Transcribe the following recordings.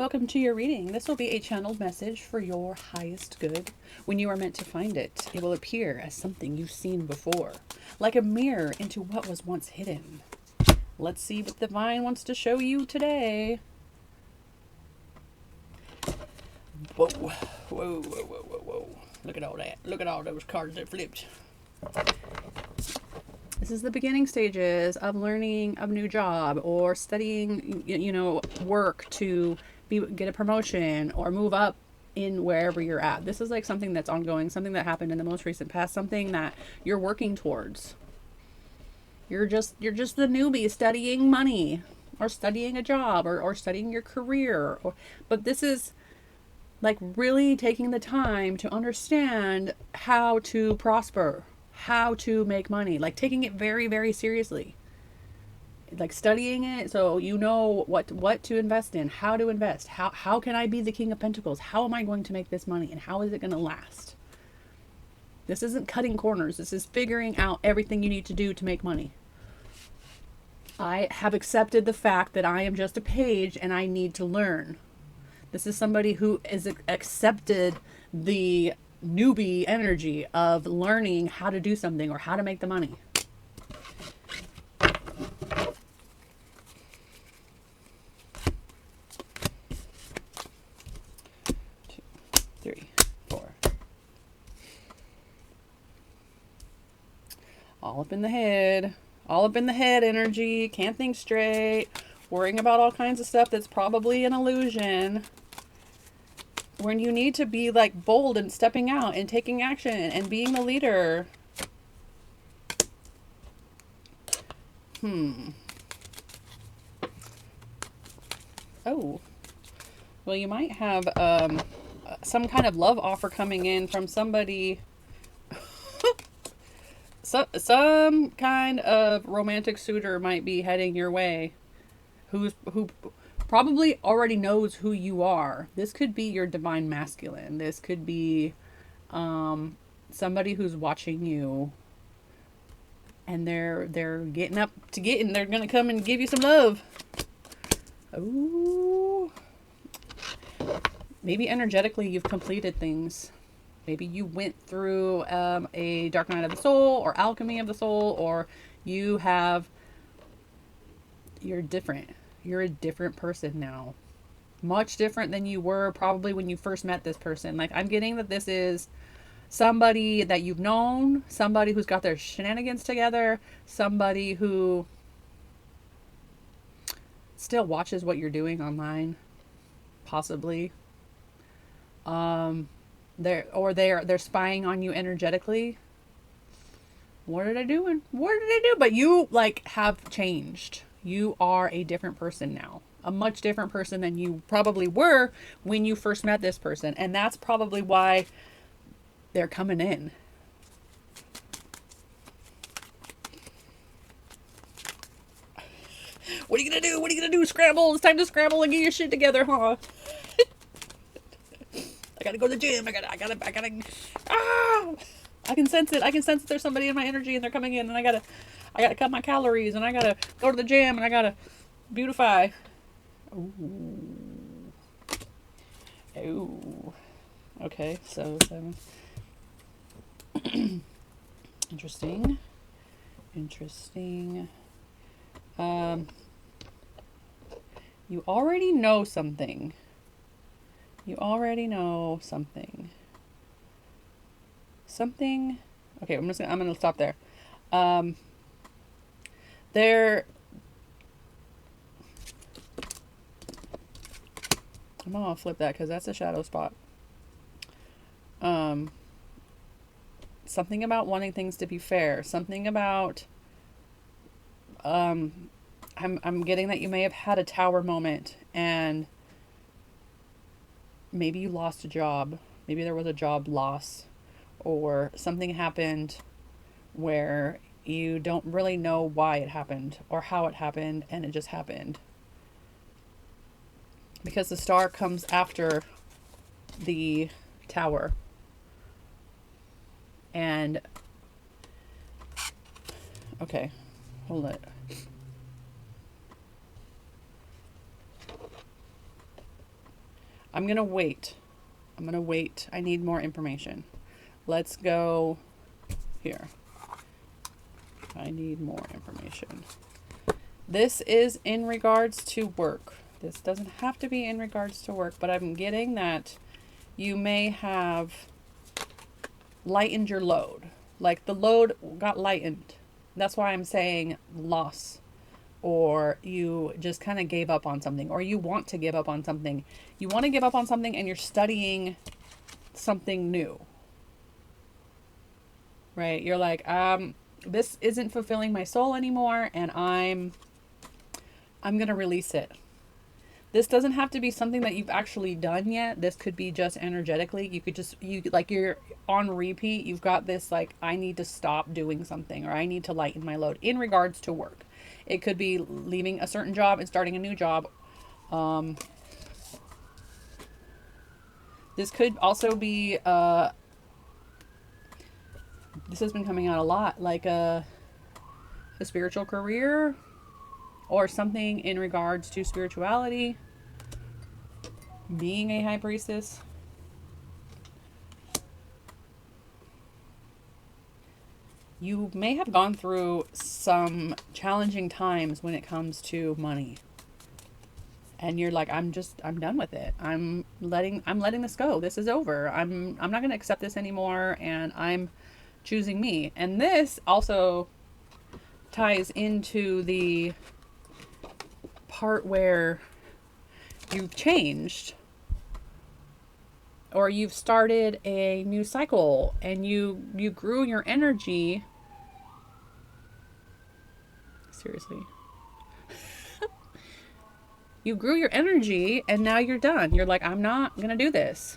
Welcome to your reading. This will be a channeled message for your highest good. When you are meant to find it, it will appear as something you've seen before, like a mirror into what was once hidden. Let's see what the divine wants to show you today. Whoa, whoa, whoa, whoa, whoa, whoa. Look at all that. Look at all those cards that flipped. This is the beginning stages of learning a new job or studying, work to get a promotion or move up in wherever you're at. This is like something that's ongoing, something that happened in the most recent past, something that you're working towards. You're just the newbie studying money or studying a job or studying your career. But this is like really taking the time to understand how to prosper, how to make money, like taking it very, very seriously, like studying it so you know what to invest in, how to invest, how can I be the King of Pentacles, how am I going to make this money, and how is it going to last. This isn't cutting corners. This is figuring out everything you need to do to make money. I have accepted the fact that I am just a page and I need to learn. This is somebody who has accepted the newbie energy of learning how to do something or how to make the money. 2, 3, 4. All up in the head. All up in the head energy. Can't think straight. Worrying about all kinds of stuff that's probably an illusion. When you need to be like bold and stepping out and taking action and being the leader. Oh. Well, you might have some kind of love offer coming in from somebody. Some kind of romantic suitor might be heading your way. Who probably already knows who you are. This could be your divine masculine. This could be somebody who's watching you, and they're getting up to get, and they're gonna come and give you some love. Oh, maybe energetically you've completed things. Maybe you went through a dark night of the soul or alchemy of the soul, or you're different. You're a different person now. Much different than you were probably when you first met this person. Like, I'm getting that this is somebody that you've known, somebody who's got their shenanigans together, somebody who still watches what you're doing online, possibly. They're spying on you energetically. What are they doing? What did they do? But you like have changed. You are a different person now. A much different person than you probably were when you first met this person. And that's probably why they're coming in. What are you going to do? What are you going to do? Scramble. It's time to scramble and get your shit together, huh? I gotta go to the gym. I gotta. Ah! I can sense it. I can sense that there's somebody in my energy and they're coming in, and I gotta cut my calories, and I gotta go to the gym, and I gotta beautify. Ooh. Oh. Okay, so 7. Interesting. You already know something. Something. Okay, I'm gonna stop there. I'm gonna flip that because that's a shadow spot. Something about wanting things to be fair. Something about I'm getting that you may have had a tower moment, and maybe you lost a job. Maybe there was a job loss, or something happened where you don't really know why it happened or how it happened, and it just happened. Because the star comes after the tower. And okay, hold it. I'm going to wait. I'm going to wait. I need more information. Let's go here. I need more information. This is in regards to work. This doesn't have to be in regards to work, but I'm getting that you may have lightened your load. Like the load got lightened. That's why I'm saying loss. Or you just kind of gave up on something, or you want to give up on something. You want to give up on something and you're studying something new. Right? You're like, this isn't fulfilling my soul anymore, and I'm going to release it. This doesn't have to be something that you've actually done yet. This could be just energetically. You could just, you're on repeat. You've got this, like, I need to stop doing something, or I need to lighten my load in regards to work. It could be leaving a certain job and starting a new job. This could also be, this has been coming out a lot, like a spiritual career, or something in regards to spirituality, being a high priestess. You may have gone through some challenging times when it comes to money. And you're like, I'm done with it. I'm letting this go. This is over. I'm not going to accept this anymore, and I'm choosing me. And this also ties into the part where you've changed, or you've started a new cycle, and you grew your energy. Seriously. You grew your energy, and now you're done. You're like, I'm not going to do this.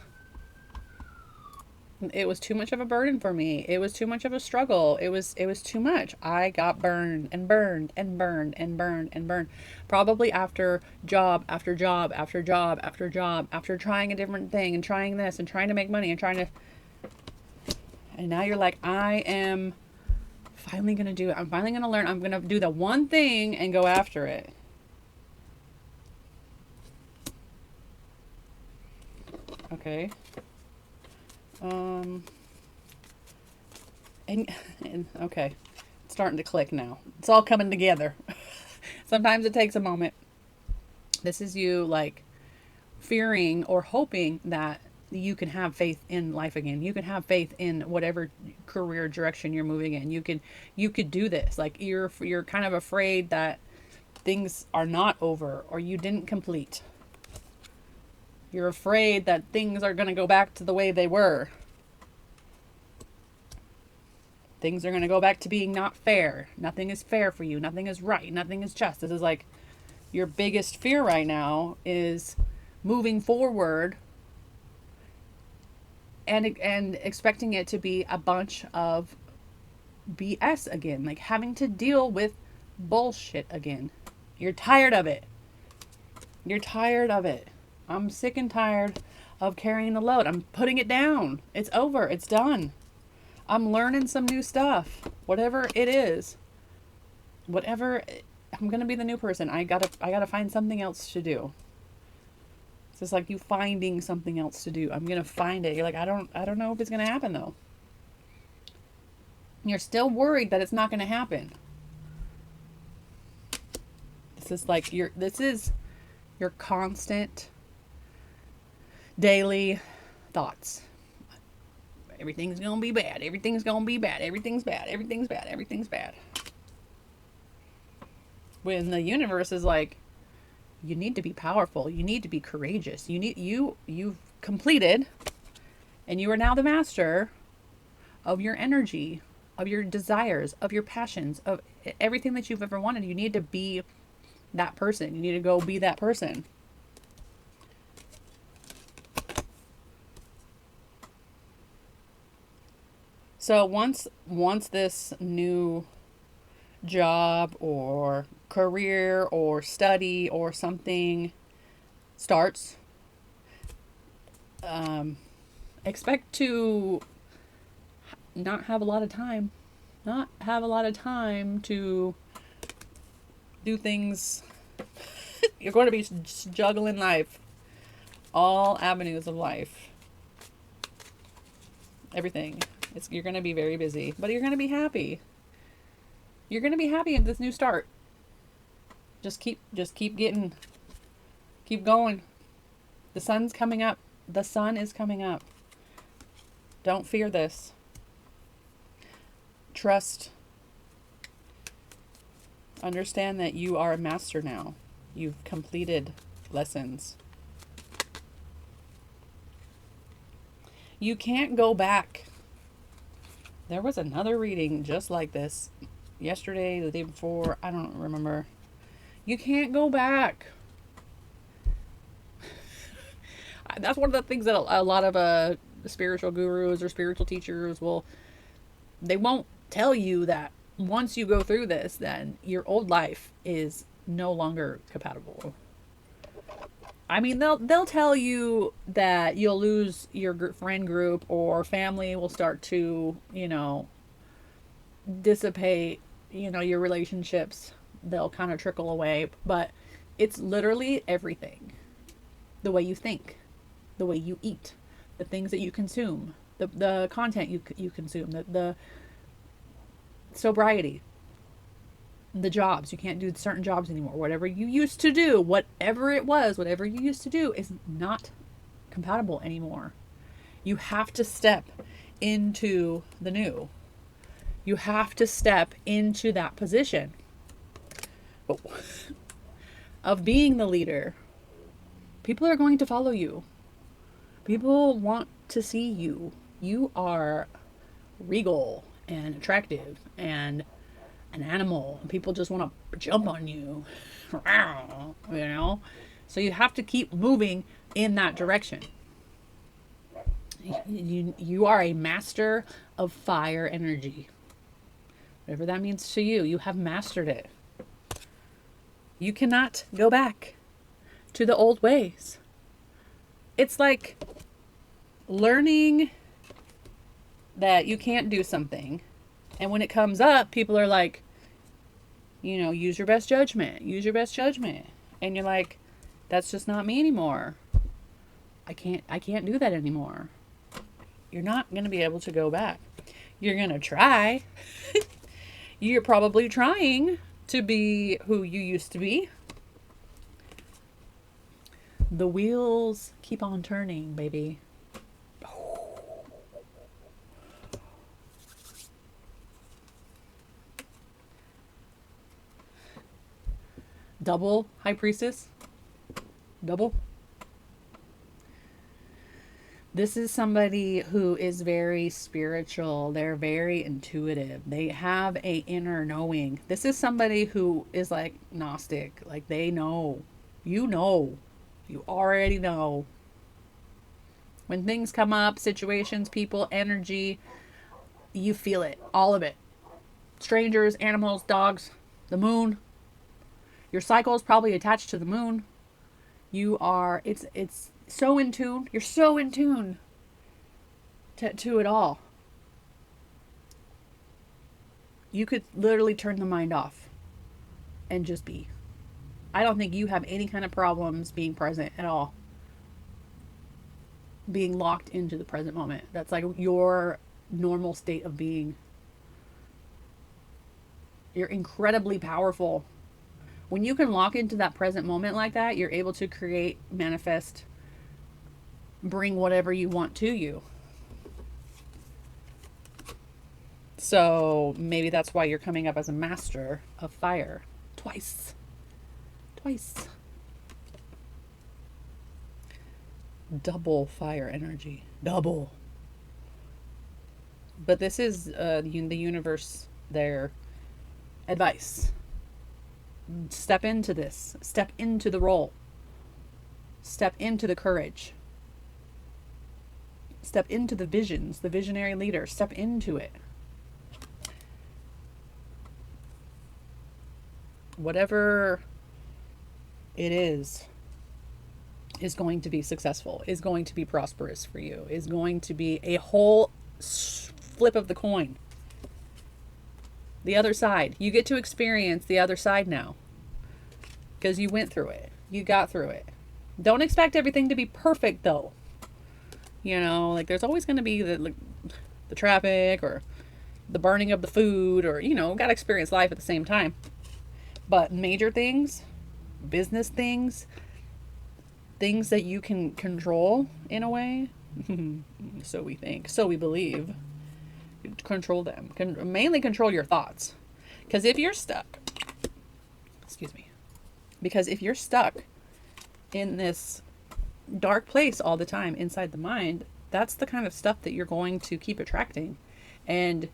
It was too much of a burden for me. It was too much of a struggle. It was too much. I got burned and burned and burned and burned and burned. Probably after job after job after job after job, after trying a different thing and trying this and trying to make money and trying to. And now you're like, I am finally going to do it. I'm finally going to learn. I'm going to do the one thing and go after it. Okay. And okay, it's starting to click now. It's all coming together. Sometimes it takes a moment. This is you, like, fearing or hoping that you can have faith in life again. You can have faith in whatever career direction you're moving in. You could do this. Like, you're kind of afraid that things are not over, or you didn't complete. You're afraid that things are going to go back to the way they were. Things are going to go back to being not fair. Nothing is fair for you. Nothing is right. Nothing is just. This is like your biggest fear right now, is moving forward and expecting it to be a bunch of BS again. Like having to deal with bullshit again. You're tired of it. You're tired of it. I'm sick and tired of carrying the load. I'm putting it down. It's over. It's done. I'm learning some new stuff. Whatever it is. Whatever. I'm going to be the new person. I gotta find something else to do. It's just like you finding something else to do. I'm going to find it. You're like, I don't know if it's going to happen though. You're still worried that it's not going to happen. This is like your constant daily thoughts. Everything's gonna be bad. Everything's gonna be bad. Everything's bad. Everything's bad. Everything's bad. When the universe is like, you need to be powerful. You need to be courageous. You've completed, and you are now the master of your energy, of your desires, of your passions, of everything that you've ever wanted. You need to be that person. You need to go be that person. So once this new job or career or study or something starts, expect to not have a lot of time. Not have a lot of time to do things. You're going to be juggling life. all avenues of life. Everything. You're going to be very busy, but you're going to be happy. You're going to be happy in this new start. Just keep going. The sun's coming up. The sun is coming up. Don't fear this. Trust. Understand that you are a master now. You've completed lessons. You can't go back. There was another reading just like this yesterday, the day before. I don't remember. You can't go back. That's one of the things that a lot of spiritual gurus or spiritual teachers they won't tell you that once you go through this, then your old life is no longer compatible. I mean, they'll tell you that you'll lose your friend group or family will start to, dissipate, your relationships. They'll kind of trickle away, but it's literally everything. The way you think, the way you eat, the things that you consume, the content you consume, the sobriety, the jobs. You can't do certain jobs anymore. Whatever you used to do, whatever you used to do is not compatible anymore. You have to step into the new. You have to step into that position of being the leader. People are going to follow you. People want to see you. You are regal and attractive and an animal. People just want to jump on you. So you have to keep moving in that direction. You are a master of fire energy. Whatever that means to you, you have mastered it. You cannot go back to the old ways. It's like learning that you can't do something, and when it comes up, people are like, use your best judgment. And you're like, that's just not me anymore. I can't do that anymore. You're not going to be able to go back. You're going to try. You're probably trying to be who you used to be. The wheels keep on turning, baby. Double High Priestess. Double. This is somebody who is very spiritual. They're very intuitive. They have a inner knowing. This is somebody who is like Gnostic. Like they know. You already know. When things come up, situations, people, energy, you feel it. All of it. Strangers, animals, dogs, the moon. Your cycle is probably attached to the moon. It's so in tune. You're so in tune to it all. You could literally turn the mind off and just be. I don't think you have any kind of problems being present at all. Being locked into the present moment. That's like your normal state of being. You're incredibly powerful. When you can lock into that present moment like that, you're able to create, manifest, bring whatever you want to you. So maybe that's why you're coming up as a master of fire. Twice. Double fire energy. Double. But this is the universe, their advice. Step into this. Step into the role. Step into the courage. Step into the visions, the visionary leader. Step into it. Whatever it is going to be successful, is going to be prosperous for you, is going to be a whole flip of the coin. The other side. You get to experience the other side now. Because you went through it. You got through it. Don't expect everything to be perfect though. You know, like there's always going to be the traffic or the burning of the food, or, you know, got to experience life at the same time. But major things, business things, things that you can control in a way, so we think, so we believe, control them. Mainly control your thoughts. Because if you're stuck, excuse me, because if you're stuck in this dark place all the time inside the mind, that's the kind of stuff that you're going to keep attracting. And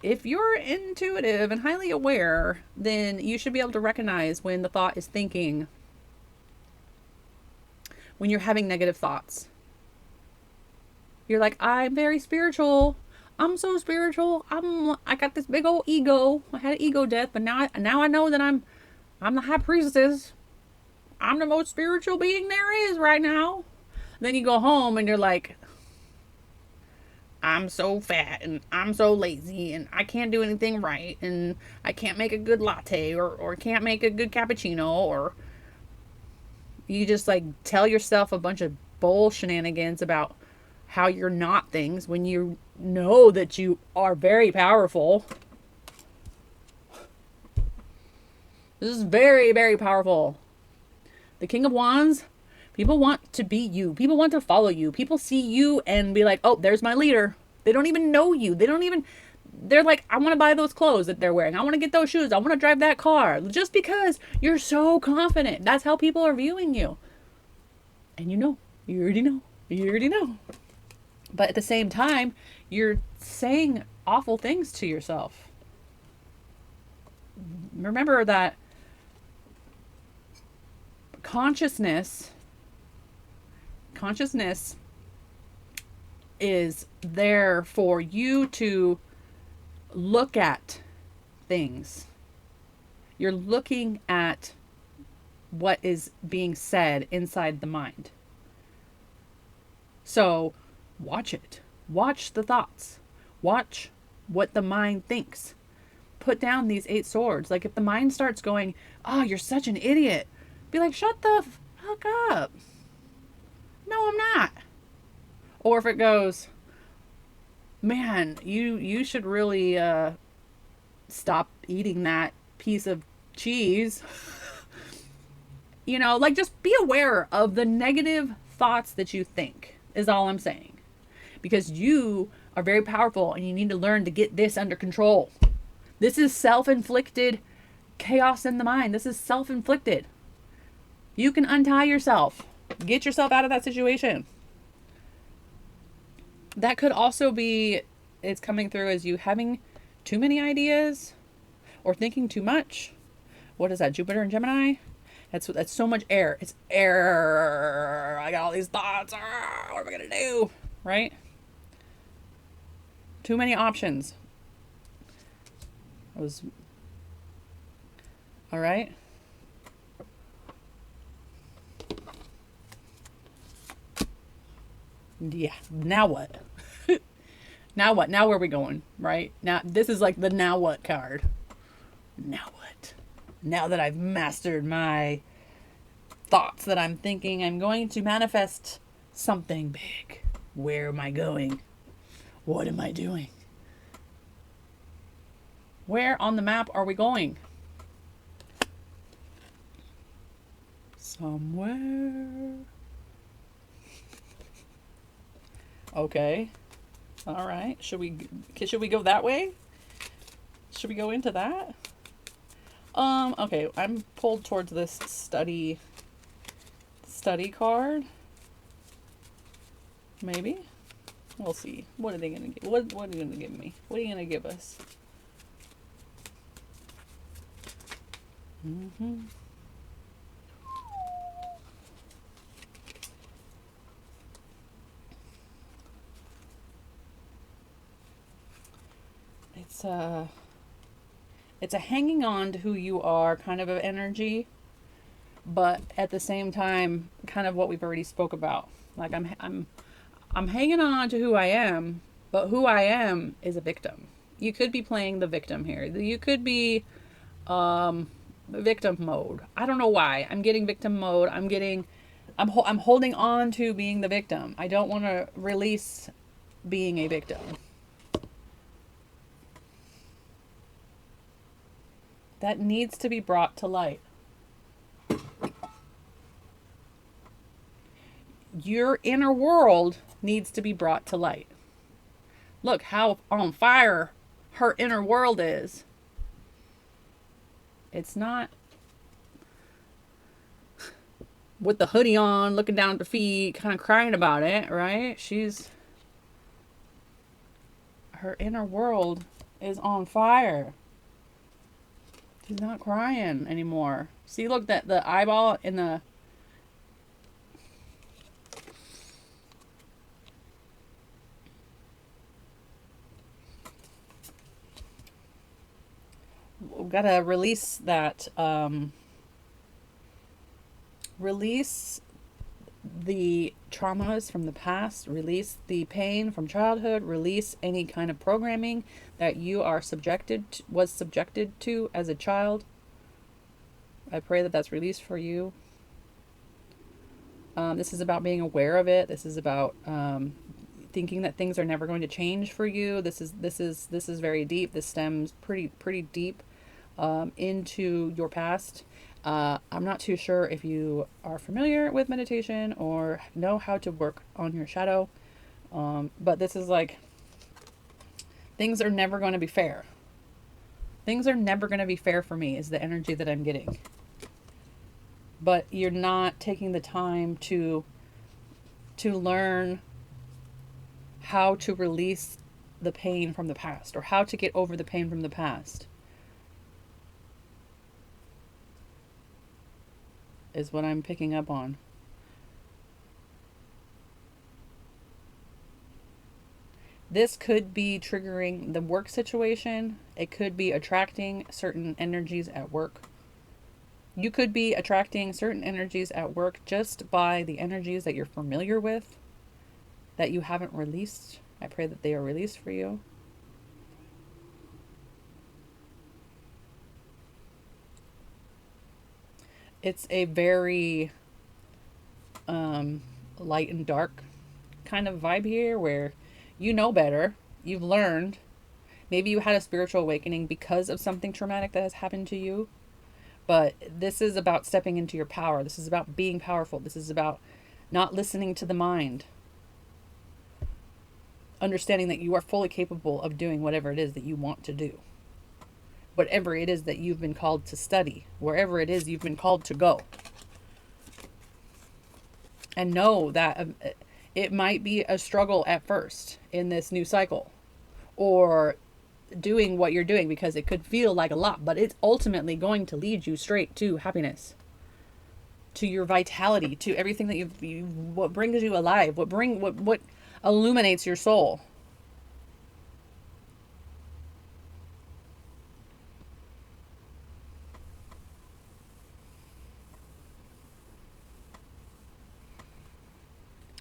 if you're intuitive and highly aware, then you should be able to recognize when the thought is thinking, when you're having negative thoughts. You're like, I'm very spiritual. I'm so spiritual. I got this big old ego. I had an ego death, but now I know that I'm the high priestess. I'm the most spiritual being there is right now. Then you go home and you're like, I'm so fat and I'm so lazy and I can't do anything right and I can't make a good latte or can't make a good cappuccino, or you just like tell yourself a bunch of bull shenanigans about how you're not things when you know that you are very powerful. This is very, very powerful. The King of Wands, people want to be you. People want to follow you. People see you and be like, oh, there's my leader. They don't even know you. They're like, I want to buy those clothes that they're wearing. I want to get those shoes. I want to drive that car. Just because you're so confident. That's how people are viewing you. And you already know. But at the same time, you're saying awful things to yourself. Remember that consciousness is there for you to look at things. You're looking at what is being said inside the mind. So watch it. Watch the thoughts. Watch what the mind thinks. Put down these 8 swords. Like if the mind starts going, oh, you're such an idiot, be like, shut the fuck up. No, I'm not. Or if it goes, man, you should really stop eating that piece of cheese. You know, like just be aware of the negative thoughts that you think is all I'm saying. Because you are very powerful and you need to learn to get this under control. This is self-inflicted chaos in the mind. This is self-inflicted. You can untie yourself. Get yourself out of that situation. That could also be, it's coming through as you having too many ideas or thinking too much. What is that? Jupiter and Gemini? That's so much air. It's air. I got all these thoughts. What am I going to do? Right? Too many options. All right. Yeah. Now what? Now what? Now where are we going? Right? Now, this is like the now what card. Now what? Now that I've mastered my thoughts that I'm thinking, I'm going to manifest something big. Where am I going? What am I doing? Where on the map are we going? Somewhere. Okay. All right. Should we go that way? Should we go into that? Okay. I'm pulled towards this study card. Maybe. We'll see. What are they gonna give? What are you gonna give me? What are you gonna give us? It's a hanging on to who you are kind of energy, but at the same time, kind of what we've already spoke about. Like I'm hanging on to who I am, but who I am is a victim. You could be playing the victim here. You could be victim mode. I don't know why. I'm getting victim mode. I'm getting I'm holding on to being the victim. I don't want to release being a victim. That needs to be brought to light. Your inner world needs to be brought to light. Look how on fire her inner world is. It's not with the hoodie on, looking down at the feet, kind of crying about it, right? Her inner world is on fire. She's not crying anymore. See, look, that the eyeball in the... We've got to release that, release the traumas from the past, release the pain from childhood, release any kind of programming that you are was subjected to as a child. I pray that that's released for you. This is about being aware of it. This is about thinking that things are never going to change for you. This is very deep. This stems pretty deep into your past. I'm not too sure if you are familiar with meditation or know how to work on your shadow, but this is like, things are never going to be fair. Things are never going to be fair for me is the energy that I'm getting. But you're not taking the time to learn how to release the pain from the past, or how to get over the pain from the past, is what I'm picking up on. This could be triggering the work situation. It could be attracting certain energies at work. You could be attracting certain energies at work just by the energies that you're familiar with, that you haven't released. I pray that they are released for you. It's a very light and dark kind of vibe here, where you know better, you've learned. Maybe you had a spiritual awakening because of something traumatic that has happened to you. But this is about stepping into your power. This is about being powerful. This is about not listening to the mind. Understanding that you are fully capable of doing whatever it is that you want to do. Whatever it is that you've been called to study. Wherever it is you've been called to go. And know that it might be a struggle at first in this new cycle. Or doing what you're doing, because it could feel like a lot, but it's ultimately going to lead you straight to happiness, to your vitality, to everything that what brings you alive, what illuminates your soul.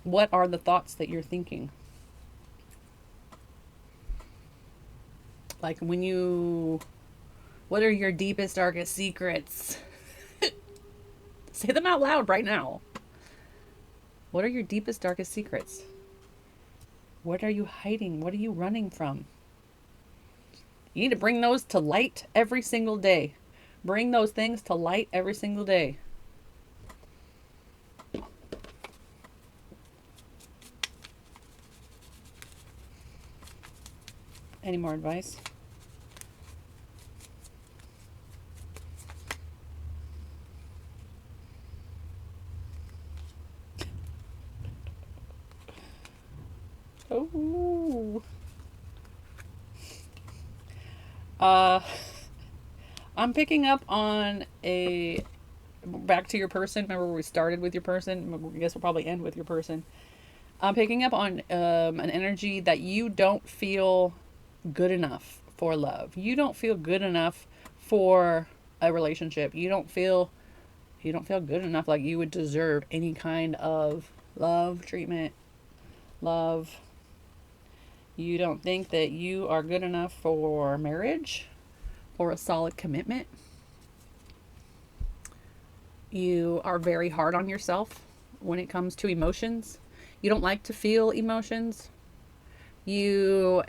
What are the thoughts that you're thinking? Like what are your deepest, darkest secrets? Say them out loud right now. What are your deepest, darkest secrets? What are you hiding? What are you running from? You need to bring those to light every single day. Bring those things to light every single day. Any more advice? Oh. I'm picking up on back to your person. Remember where we started with your person? I guess we'll probably end with your person. I'm picking up on an energy that you don't feel good enough for love. You don't feel good enough for a relationship. You don't feel good enough, like you would deserve any kind of love, treatment, love. You don't think that you are good enough for marriage, for a solid commitment. You are very hard on yourself. when it comes to emotions. You don't like to feel emotions. You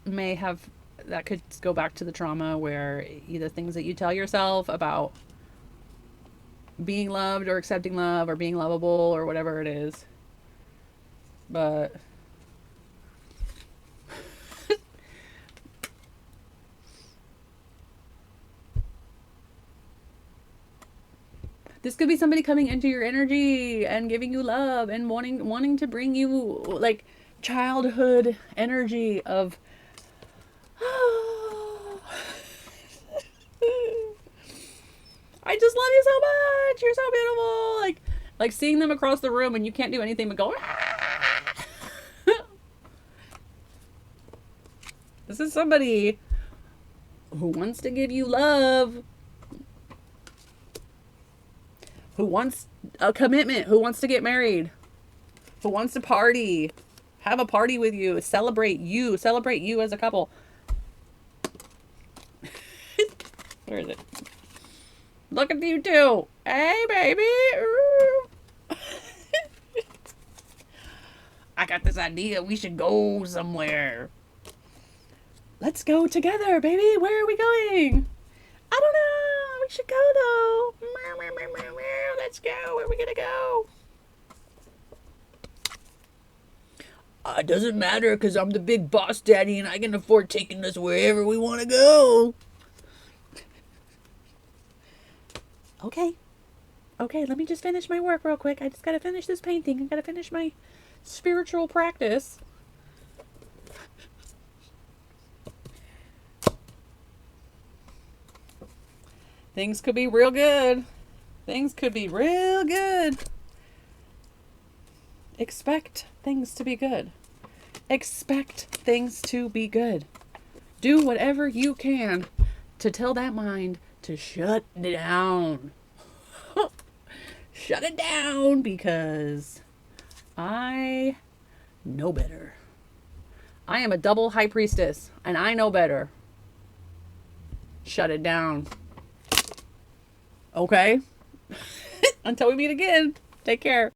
may have, that could go back to the trauma where either things that you tell yourself about being loved or accepting love or being lovable or whatever it is. But this could be somebody coming into your energy and giving you love and wanting to bring you like childhood energy of I just love you so much. You're so beautiful. Like seeing them across the room and you can't do anything but go. This is somebody who wants to give you love, who wants a commitment, who wants to get married, who wants to party, have a party with you, celebrate you as a couple. Where is it? Look at you two. Hey, baby. I got this idea. We should go somewhere. Let's go together, baby. Where are we going? I don't know. We should go, though. Let's go. Where are we going to go? It doesn't matter because I'm the big boss daddy and I can afford taking us wherever we want to go. Okay, let me just finish my work real quick. I just gotta finish this painting. I gotta finish my spiritual practice. Things could be real good. Things could be real good. Expect things to be good. Expect things to be good. Do whatever you can to tell that mind to shut down. Shut it down because I know better. I am a double high priestess and I know better. Shut it down. Okay? Until we meet again. Take care.